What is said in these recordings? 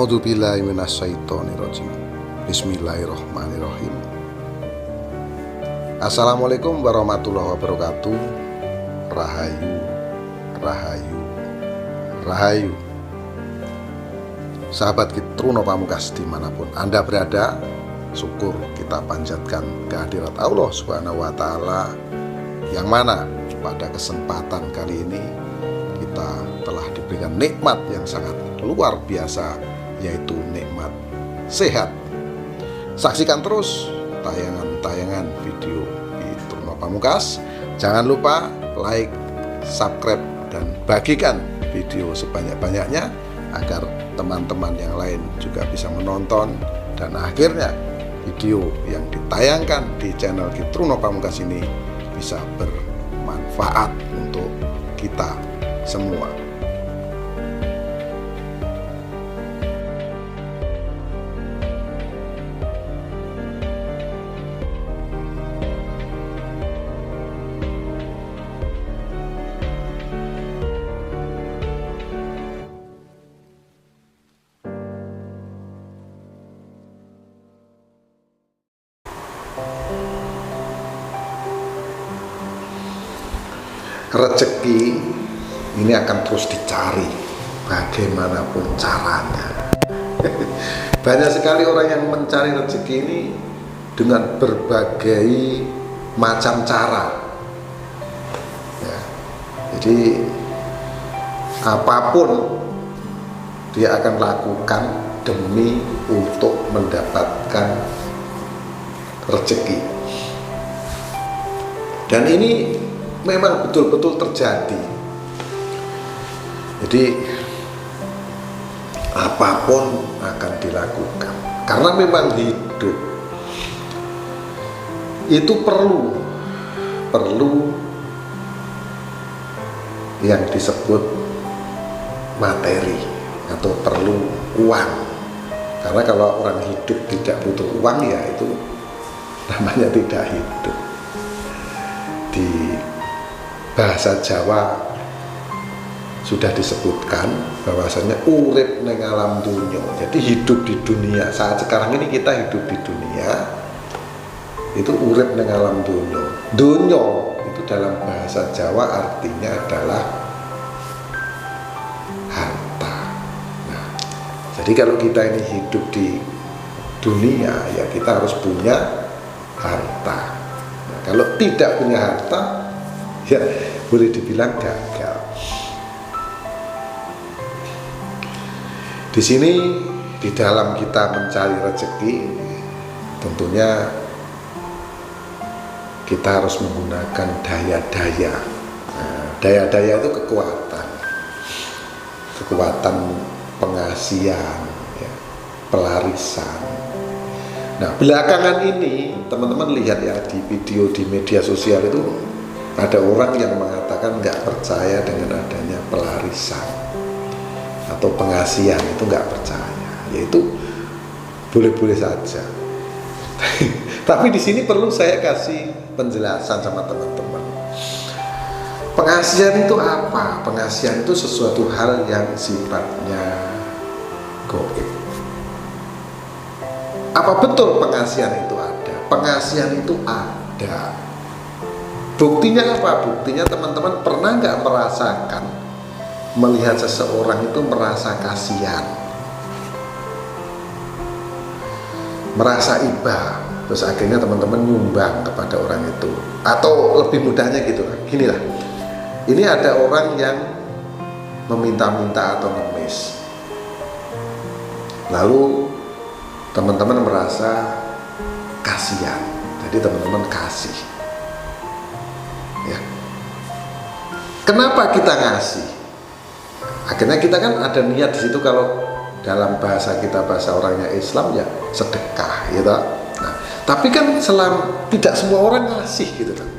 A'udzubillahi minasyaitonirrajim. Bismillahirrahmanirrahim. Assalamualaikum warahmatullahi wabarakatuh. Rahayu, rahayu, rahayu. Sahabat Kitruno Pamungkas dimanapun Anda berada, syukur kita panjatkan kehadirat Allah Subhanahu wa Ta'ala, yang mana pada kesempatan kali ini kita telah diberikan nikmat yang sangat luar biasa, yaitu nikmat sehat. Saksikan terus tayangan-tayangan video Kitruno Pamungkas. Jangan lupa like, subscribe, dan bagikan video sebanyak-banyaknya agar teman-teman yang lain juga bisa menonton, dan akhirnya video yang ditayangkan di channel Kitruno Pamungkas ini bisa bermanfaat untuk kita semua. Rezeki ini akan terus dicari bagaimanapun caranya. Banyak sekali orang yang mencari rezeki ini dengan berbagai macam cara ya. Jadi apapun dia akan lakukan demi untuk mendapatkan rezeki. Dan ini memang betul-betul terjadi. Jadi apapun akan dilakukan, karena memang hidup itu perlu yang disebut materi atau perlu uang. Karena kalau orang hidup tidak butuh uang, ya itu namanya tidak hidup. Di bahasa Jawa sudah disebutkan bahwasanya urip ning alam dunya. Jadi hidup di dunia saat sekarang ini, kita hidup di dunia itu urip ning alam dunya. Dunya itu dalam bahasa Jawa artinya adalah harta. Nah, jadi kalau kita ini hidup di dunia, ya kita harus punya harta. Nah, kalau tidak punya harta, ya boleh dibilang gagal. Di sini di dalam kita mencari rezeki, tentunya kita harus menggunakan daya-daya. Nah, daya-daya itu kekuatan pengasihan, ya, pelarisan. Nah, belakangan ini teman-teman lihat ya di video di media sosial itu, ada orang yang mengatakan nggak percaya dengan adanya pelarisan atau pengasihan, itu nggak percaya. Yaitu boleh-boleh saja. Tapi di sini perlu saya kasih penjelasan sama teman-teman. Pengasihan itu apa? Pengasihan itu sesuatu hal yang sifatnya gaib. Apa betul pengasihan itu ada? Pengasihan itu ada. Buktinya apa? Buktinya teman-teman pernah nggak merasakan melihat seseorang itu merasa kasihan, merasa iba, terus akhirnya teman-teman nyumbang kepada orang itu. Atau lebih mudahnya gitu, ginilah, ini ada orang yang meminta-minta atau ngemis, lalu teman-teman merasa kasihan, jadi teman-teman kasih. Ya. Kenapa kita ngasih? Akhirnya kita kan ada niat di situ. Kalau dalam bahasa kita, bahasa orangnya Islam, ya sedekah, gitu. Nah, tapi kan tidak semua orang ngasih, gitu kan.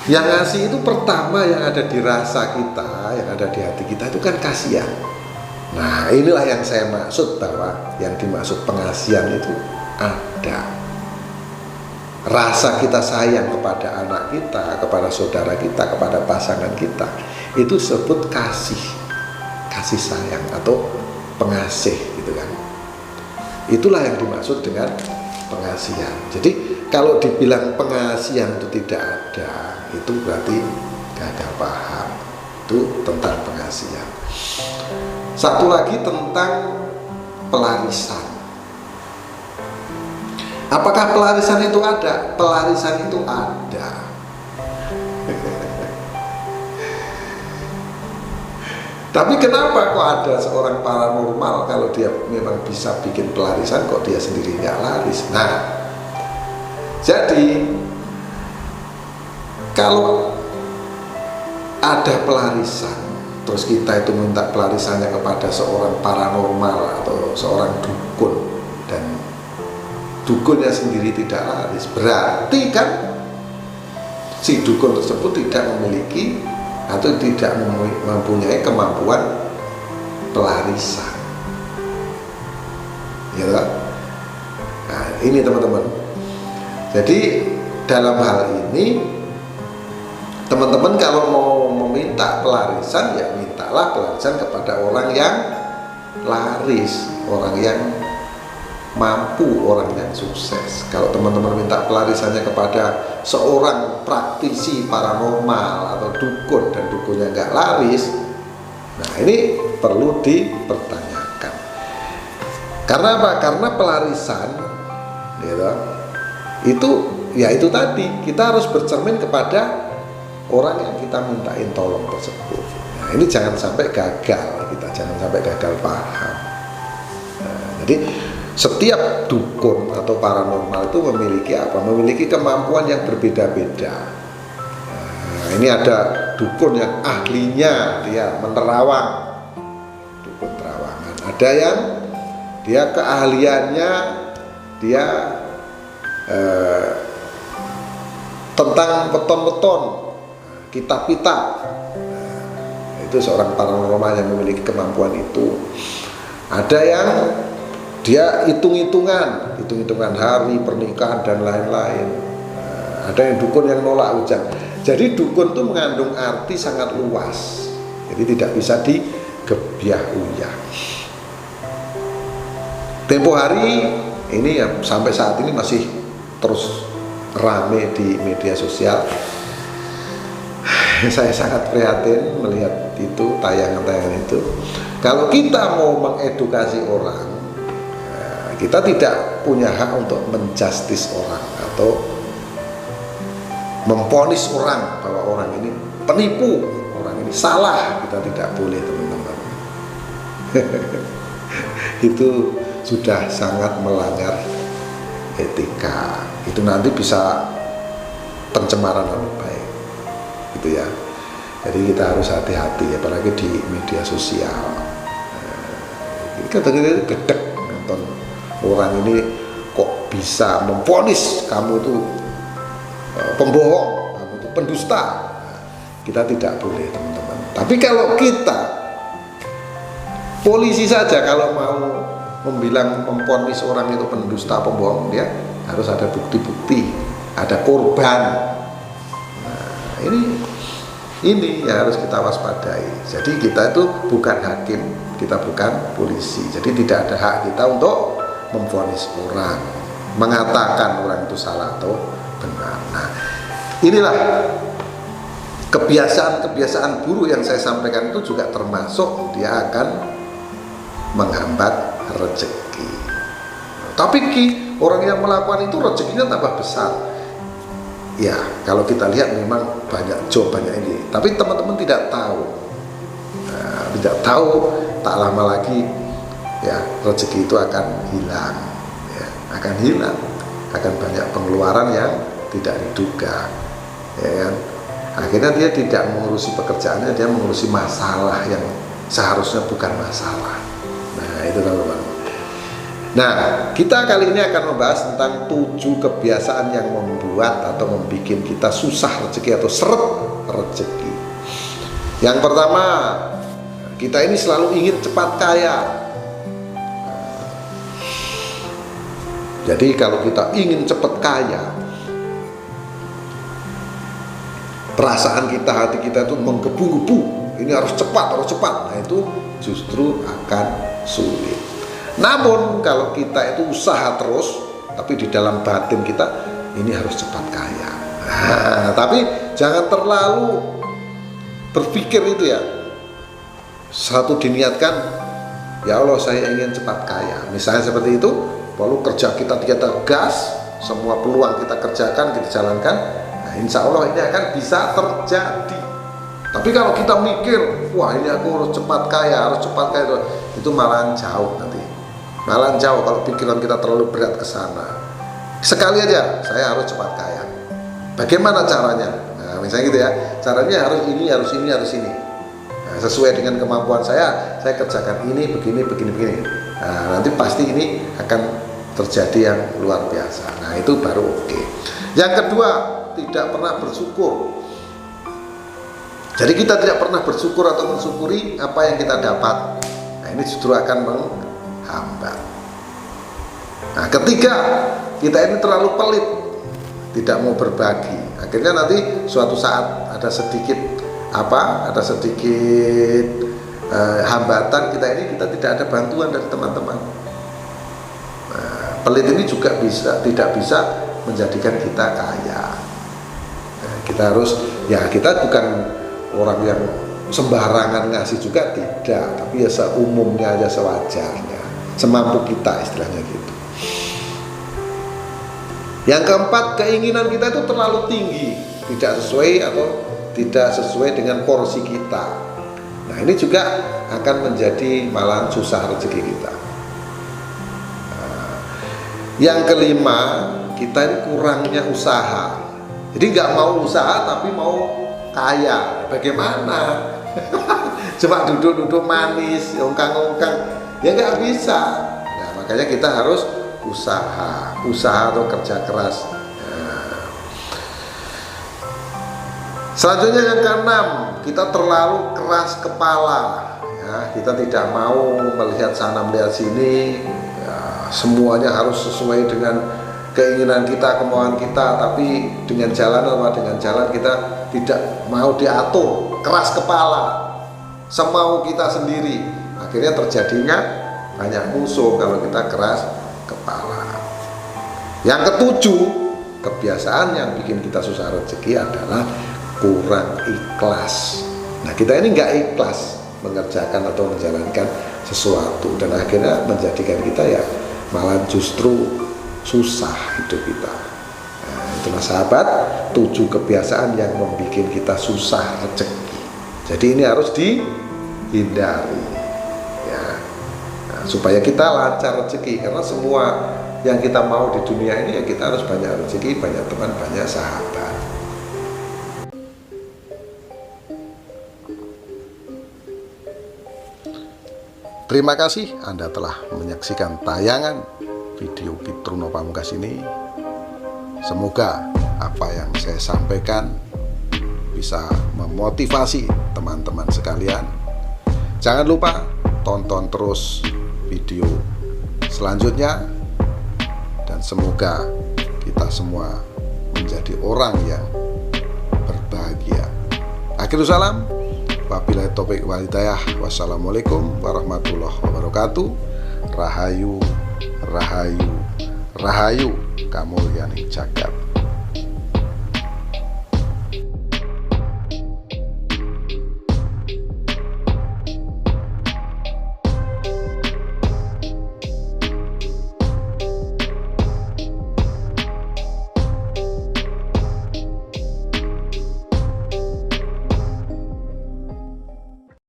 Yang ngasih itu pertama yang ada di rasa kita, yang ada di hati kita itu kan kasihan. Nah, inilah yang saya maksud, bahwa yang dimaksud pengasihan itu ada. Rasa kita sayang kepada anak kita, kepada saudara kita, kepada pasangan kita, itu disebut kasih. kasih sayang atau pengasih gitu kan. Itulah yang dimaksud dengan pengasihan. Jadi kalau dibilang pengasihan itu tidak ada, itu berarti gagal paham. Itu tentang pengasihan. Satu lagi tentang pelarisan. Apakah pelarisan itu ada? Pelarisan itu ada. Tapi kenapa kok ada seorang paranormal kalau dia memang bisa bikin pelarisan, kok dia sendiri nggak laris? Nah, jadi kalau ada pelarisan, terus kita itu minta pelarisannya kepada seorang paranormal atau seorang dukun, dan dukunnya sendiri tidak laris, berarti kan si dukun tersebut tidak memiliki atau tidak mempunyai kemampuan pelarisan, ya kan? Nah, ini teman-teman. Jadi dalam hal ini teman-teman kalau mau meminta pelarisan, ya mintalah pelarisan kepada orang yang laris, orang yang mampu, orang yang sukses. Kalau teman-teman minta pelarisannya kepada seorang praktisi paranormal atau dukun dan dukunnya nggak laris, nah ini perlu dipertanyakan. Karena apa? Karena pelarisan gitu, itu ya itu tadi, kita harus bercermin kepada orang yang kita mintain tolong tersebut. Nah, ini jangan sampai gagal, kita jangan sampai gagal paham. Nah, jadi setiap dukun atau paranormal itu memiliki apa? Memiliki kemampuan yang berbeda-beda. Nah, ini ada dukun yang ahlinya dia menerawang, dukun terawangan. Ada yang dia keahliannya dia tentang weton-weton, kitab-kitab. Nah, itu seorang paranormal yang memiliki kemampuan itu. Ada yang dia hitung-hitungan hari pernikahan dan lain-lain. Nah, ada yang dukun yang nolak hujan. Jadi dukun itu mengandung arti sangat luas. Jadi tidak bisa digebyah-uyah. Tempo hari ini ya, sampai saat ini masih terus rame di media sosial. Saya sangat prihatin melihat itu, tayangan-tayangan itu. Kalau kita mau mengedukasi orang, kita tidak punya hak untuk menjustis orang atau memponis orang bahwa orang ini penipu, orang ini salah. Kita tidak boleh, teman-teman. Itu sudah sangat melanggar etika. Itu nanti bisa pencemaran nama baik, gitu ya. Jadi kita harus hati-hati, apalagi di media sosial. Kadang-kadang gedek nonton orang ini kok bisa memvonis kamu itu pembohong, kamu itu pendusta. Kita tidak boleh, teman-teman. Tapi kalau kita, polisi saja kalau mau memvonis orang itu pendusta, pembohong, dia harus ada bukti-bukti, ada korban. Nah, ini yang harus kita waspadai. Jadi kita itu bukan hakim, kita bukan polisi. Jadi tidak ada hak kita untuk memvonis orang, mengatakan orang itu salah atau benar. Nah, inilah kebiasaan buruk yang saya sampaikan itu juga termasuk dia akan menghambat rezeki. Tapi orang yang melakukan itu rezekinya tambah besar. Ya, kalau kita lihat memang banyak jawabannya ini. Tapi teman-teman tidak tahu. Nah, tidak tahu, tak lama lagi ya rezeki itu akan hilang, ya, akan hilang, akan banyak pengeluaran yang tidak diduga, ya kan? Akhirnya dia tidak mengurusi pekerjaannya, dia mengurusi masalah yang seharusnya bukan masalah. Nah, itu teman-teman. Nah, kita kali ini akan membahas tentang 7 kebiasaan yang membuat atau membuat kita susah rezeki atau seret rezeki. Yang pertama, kita ini selalu ingin cepat kaya. Jadi kalau kita ingin cepat kaya, perasaan kita, hati kita itu menggebu-gebu. Ini harus cepat, harus cepat. Nah, itu justru akan sulit. Namun kalau kita itu usaha terus, tapi di dalam batin kita ini harus cepat kaya. Nah, tapi jangan terlalu berpikir itu ya. Satu diniatkan, ya Allah saya ingin cepat kaya. Misalnya seperti itu, lalu kerja kita gas, semua peluang kita kerjakan, kita jalankan. Nah, insya Allah ini akan bisa terjadi. Tapi kalau kita mikir, wah ini aku harus cepat kaya, itu malahan jauh nanti. Malahan jauh kalau pikiran kita terlalu berat ke sana. Sekali aja, saya harus cepat kaya. Bagaimana caranya? Nah, misalnya gitu ya, caranya harus ini. Nah, sesuai dengan kemampuan saya kerjakan ini, begini. Nah, nanti pasti ini akan terjadi yang luar biasa. Nah, itu baru oke. Yang kedua, tidak pernah bersyukur. Jadi kita tidak pernah bersyukur atau mensyukuri apa yang kita dapat. Nah, ini justru akan menghambat. Nah, ketiga, kita ini terlalu pelit, tidak mau berbagi. Akhirnya nanti suatu saat ada sedikit hambatan kita tidak ada bantuan dari teman-teman. Nah, pelit ini juga tidak bisa menjadikan kita kaya. Nah, kita bukan orang yang sembarangan ngasih juga tidak, tapi ya seumumnya aja, sewajarnya, semampu kita istilahnya gitu. Yang keempat, keinginan kita itu terlalu tinggi, tidak sesuai dengan porsi kita. Nah, ini juga akan menjadi malahan susah rezeki kita. Nah, yang kelima, kita ini kurangnya usaha. Jadi nggak mau usaha tapi mau kaya. Bagaimana? Cuma duduk-duduk manis, ongkang-ongkang, ya nggak bisa. Nah, makanya kita harus usaha atau kerja keras. Nah. Selanjutnya yang keenam, kita terlalu keras kepala. Ya, kita tidak mau melihat sana melihat sini. Ya, semuanya harus sesuai dengan keinginan kita, kemauan kita, tapi dengan jalan kita tidak mau diatur, keras kepala, semau kita sendiri. Akhirnya terjadinya banyak musuh kalau kita keras kepala. Yang ketujuh, kebiasaan yang bikin kita susah rezeki adalah kurang ikhlas. Nah, kita ini nggak ikhlas mengerjakan atau menjalankan sesuatu, dan akhirnya menjadikan kita ya malah justru susah hidup kita. Nah, itulah sahabat, 7 kebiasaan yang membuat kita susah rezeki. Jadi ini harus dihindari ya. Nah, supaya kita lancar rezeki, karena semua yang kita mau di dunia ini ya kita harus banyak rezeki, banyak teman, banyak sahabat. Terima kasih Anda telah menyaksikan tayangan video Pitruno Pamungkas ini. Semoga apa yang saya sampaikan bisa memotivasi teman-teman sekalian. Jangan lupa tonton terus video selanjutnya, dan semoga kita semua menjadi orang yang berbahagia. Akhirul salam, wabillahi taufiq wal hidayah. Wassalamualaikum warahmatullahi wabarakatuh. Rahayu, rahayu, rahayu, kamulyaning jagat.